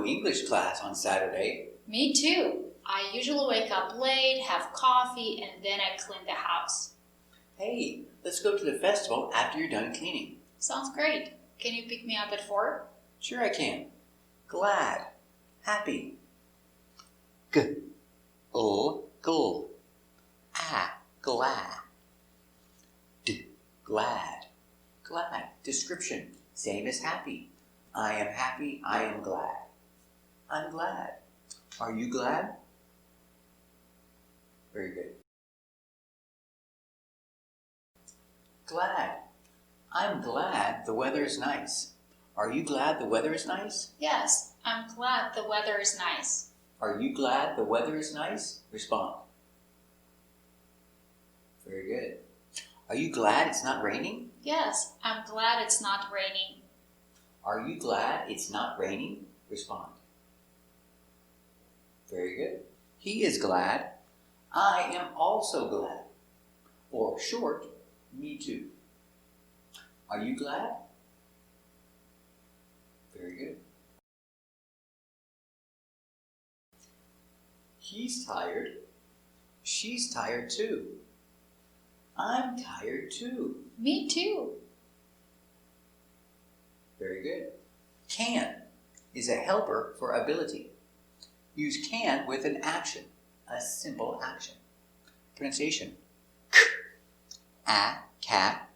no English class on Saturday. Me too. I usually wake up late, have coffee, and then I clean the house. Hey, let's go to the festival after you're done cleaning. Sounds great. Can you pick me up at 4? Sure I can. Glad. Happy. Glad. Glad. Glad. Description. Same as happy. I am happy. I am glad. I'm glad. Are you glad? Very good. Glad. I'm glad the weather is nice. Are you glad the weather is nice? Yes, I'm glad the weather is nice. Are you glad the weather is nice? Respond. Very good. Are you glad it's not raining? Yes, I'm glad it's not raining. Are you glad it's not raining? Respond. Very good. He is glad. I am also glad. Or short, me too. Are you glad? Very good. He's tired. She's tired too. I'm tired too. Me too. Very good. Can is a helper for ability. Use can with an action, a simple action. Pronunciation. Cat.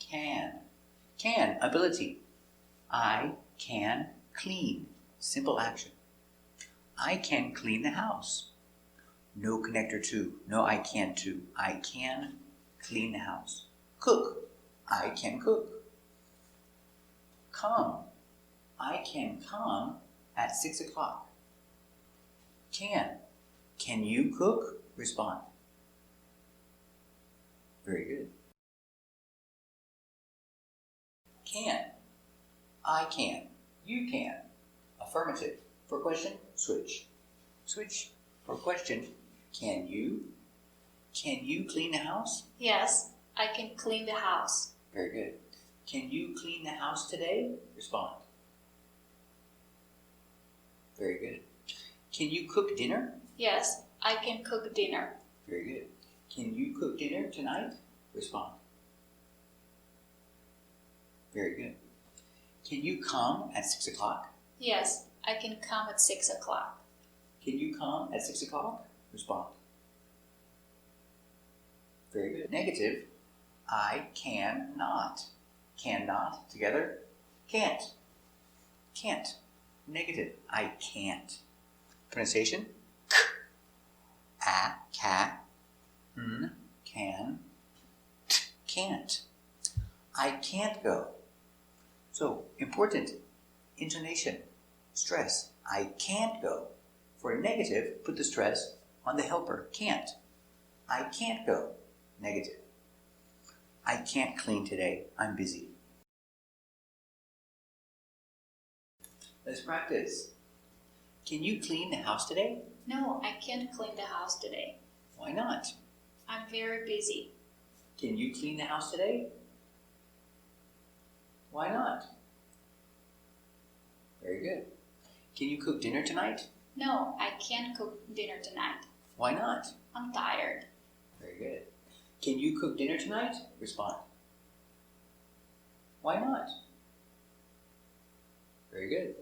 Can. Can, ability. I can clean. Simple action. I can clean the house. No connector to. No I can to. I can clean the house. Cook. I can cook. Come. I can come at 6 o'clock. Can. Can you cook? Respond. Very good. Can. I can. You can. Affirmative. For question, switch. Switch. For question, can you? Can you clean the house? Yes, I can clean the house. Very good. Can you clean the house today? Respond. Very good. Can you cook dinner? Yes, I can cook dinner. Very good. Can you cook dinner tonight? Respond. Very good. Can you come at 6 o'clock? Yes, I can come at 6 o'clock. Can you come at 6 o'clock? Respond. Very good. Negative. I cannot. Cannot. Together. Can't. Can't. Negative. I can't. Pronunciation. Cat. Can. Can't. I can't go. So, important. Intonation. Stress. I can't go. For a negative, put the stress on the helper. Can't. I can't go. Negative. I can't clean today. I'm busy. Let's practice. Can you clean the house today? No, I can't clean the house today. Why not? I'm very busy. Can you clean the house today? Why not? Very good. Can you cook dinner tonight? No, I can't cook dinner tonight. Why not? I'm tired. Very good. Can you cook dinner tonight? Respond. Why not? Very good.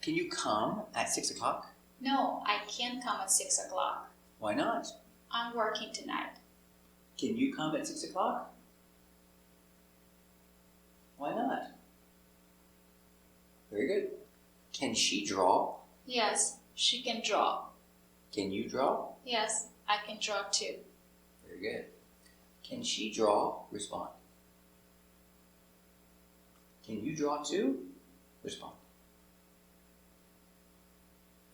Can you come at 6 o'clock? No, I can't come at 6 o'clock. Why not? I'm working tonight. Can you come at 6 o'clock? Why not? Very good. Can she draw? Yes, she can draw. Can you draw? Yes, I can draw too. Very good. Can she draw? Respond. Can you draw too? Respond.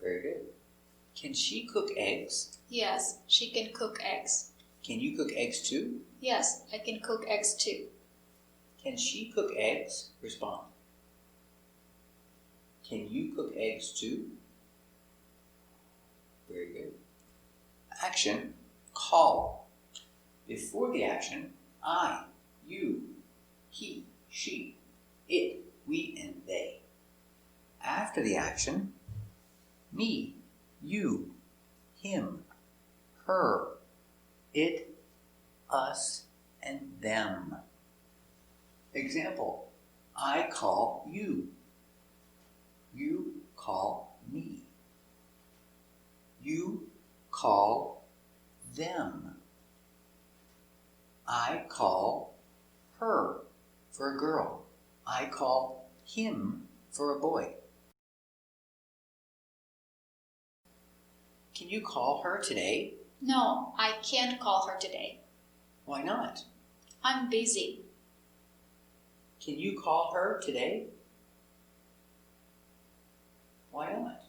Very good. Can she cook eggs? Yes, she can cook eggs. Can you cook eggs too? Yes, I can cook eggs too. Can she cook eggs? Respond. Can you cook eggs too? Very good. Action, call. Before the action, I, you, he, she, it, we, and they. After the action, me, you, him, her, it, us, and them. Example, I call you. You call me. You call them. I call her for a girl. I call him for a boy. Can you call her today? No, I can't call her today. Why not? I'm busy. Can you call her today? Why not?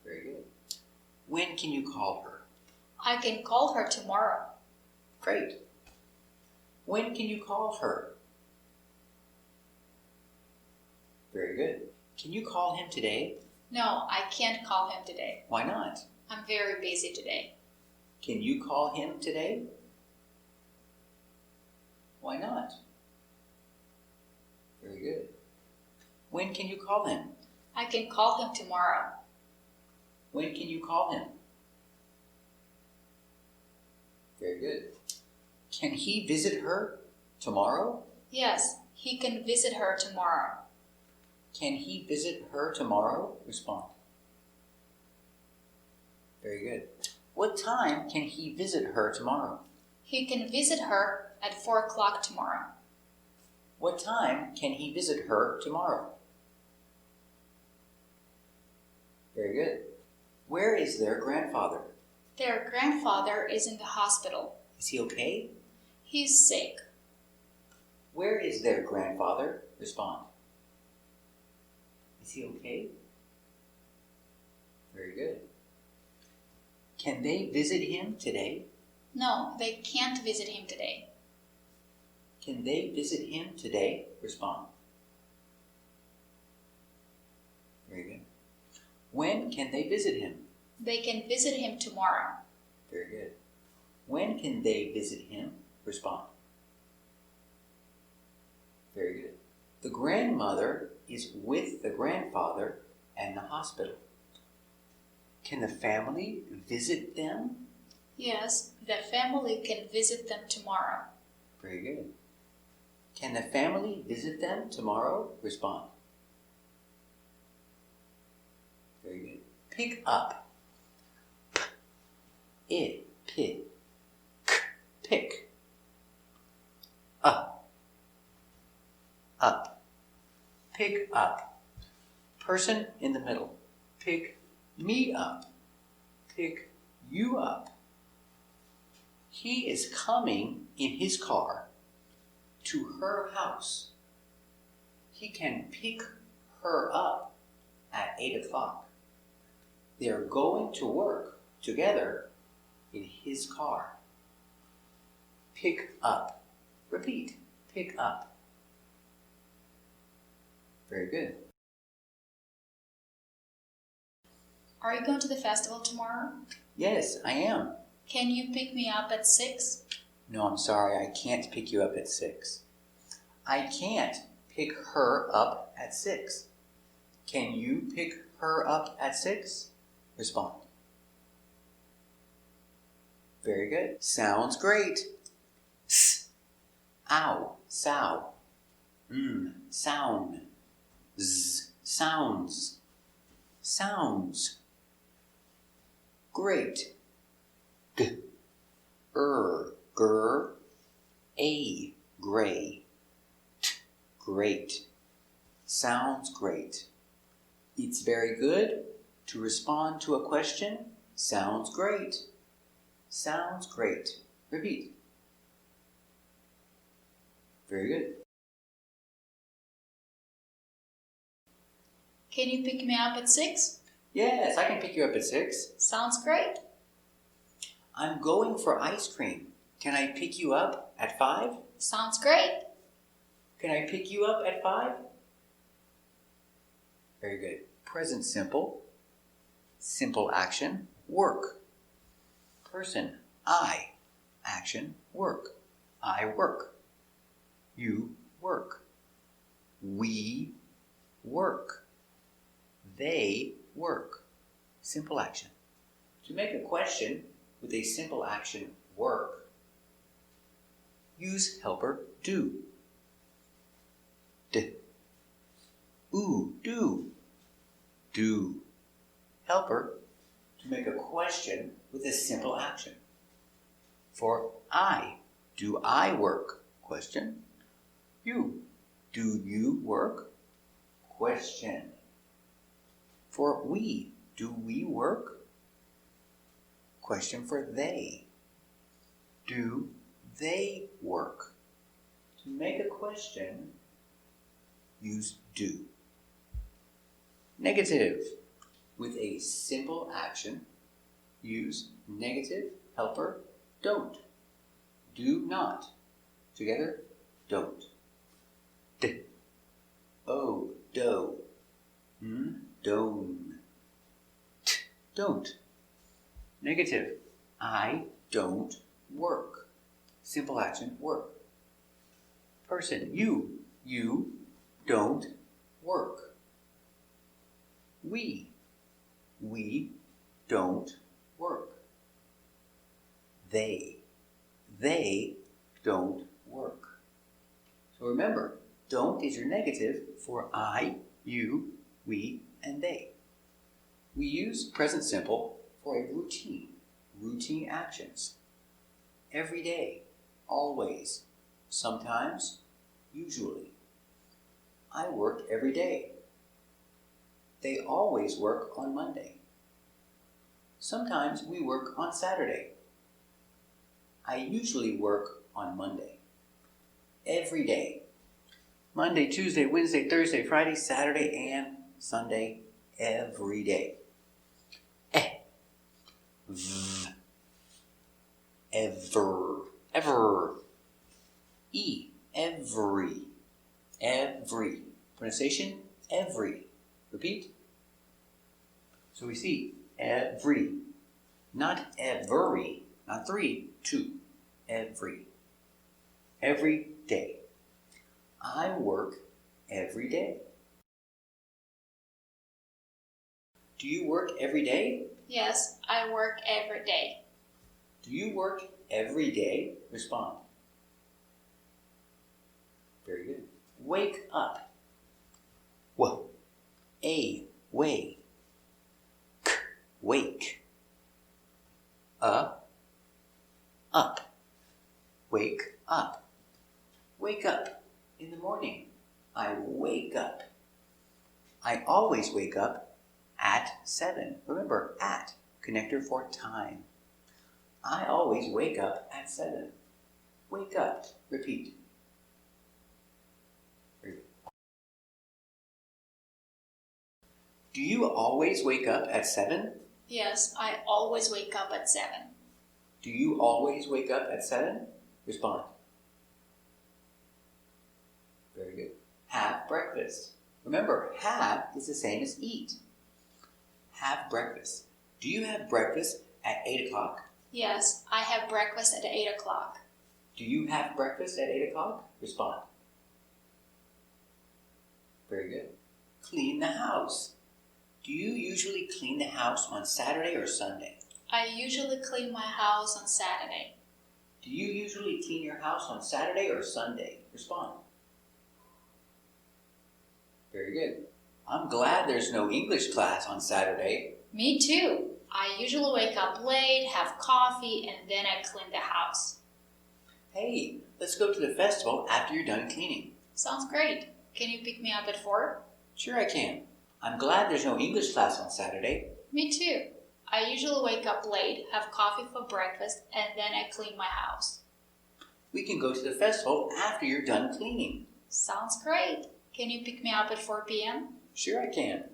Very good. When can you call her? I can call her tomorrow. Great. When can you call her? Very good. Can you call him today? No, I can't call him today. Why not? I'm very busy today. Can you call him today? Why not? Very good. When can you call him? I can call him tomorrow. When can you call him? Very good. Can he visit her tomorrow? Yes, he can visit her tomorrow. Can he visit her tomorrow? Respond. Very good. What time can he visit her tomorrow? He can visit her at 4 o'clock tomorrow. What time can he visit her tomorrow? Very good. Where is their grandfather? Their grandfather is in the hospital. Is he okay? He's sick. Where is their grandfather? Respond. Is he okay? Very good. Can they visit him today? No, they can't visit him today. Can they visit him today? Respond. Very good. When can they visit him? They can visit him tomorrow. Very good. When can they visit him? Respond. Very good. The grandmother is with the grandfather and the hospital. Can the family visit them? Yes, the family can visit them tomorrow. Very good. Can the family visit them tomorrow? Respond. Very good. Pick up. It, pick. Pick. Up. Up. Pick up. Person in the middle. Pick me up. Pick you up. He is coming in his car to her house. He can pick her up at 8 o'clock. They're going to work together in his car. Pick up. Repeat. Pick up. Very good. Are you going to the festival tomorrow? Yes, I am. Can you pick me up at 6? No, I'm sorry, I can't pick you up at 6. I can't pick her up at 6. Can you pick her up at 6? Respond. Very good. Sounds great. S. Ow. Sow. Sound. Z. Sounds. Sounds. Great. G. Ger. A. Gray. T. Great. Sounds great. It's very good. To respond to a question, sounds great. Sounds great. Repeat. Very good. Can you pick me up at 6? Yes, I can pick you up at 6. Sounds great. I'm going for ice cream. Can I pick you up at 5? Sounds great. Can I pick you up at 5? Very good. Present simple. Simple action. Work. Person. I. Action. Work. I work. You work. We work. They work. Simple action. To make a question with a simple action work, use helper do. D. Ooh, do. Do. Helper to make a question with a simple action. For I, do I work? Question. You, do you work? Question. For we, do we work? Question for they. Do they work? To make a question, use do. Negative. With a simple action, use negative helper don't. Do not. Together, don't. D. O, do. Don't. T, don't. Negative. I don't work. Simple action, work. Person, you don't work. We don't work. They don't work. So remember, don't is your negative for I, you, we, and they. We use present simple for a routine actions. Every day, always, sometimes, usually. I work every day. They always work on Monday. Sometimes we work on Saturday. I usually work on Monday. Every day. Monday, Tuesday, Wednesday, Thursday, Friday, Saturday, and Sunday. Every day. V. Ever. E. Every. Pronunciation, every. Repeat. So we see every. Not every. Not 3, 2. Every. Every day. I work every day. Do you work every day? Yes, I work every day. Do you work every day? Respond. Very good. Wake up. Whoa. Way. K, wake. Up. Wake up. Wake up in the morning. I wake up. I always wake up at 7. Remember, at, connector for time. I always wake up at 7. Wake up. Repeat. Do you always wake up at 7? Yes, I always wake up at 7. Do you always wake up at 7? Respond. Very good. Have breakfast. Remember, have is the same as eat. Have breakfast. Do you have breakfast at 8 o'clock? Yes, I have breakfast at 8 o'clock. Do you have breakfast at 8 o'clock? Respond. Very good. Clean the house. Do you usually clean the house on Saturday or Sunday? I usually clean my house on Saturday. Do you usually clean your house on Saturday or Sunday? Respond. Very good. I'm glad there's no English class on Saturday. Me too. I usually wake up late, have coffee, and then I clean the house. Hey, let's go to the festival after you're done cleaning. Sounds great. Can you pick me up at 4? Sure I can. I'm glad there's no English class on Saturday. Me too. I usually wake up late, have coffee for breakfast, and then I clean my house. We can go to the festival after you're done cleaning. Sounds great. Can you pick me up at 4 p.m.? Sure I can.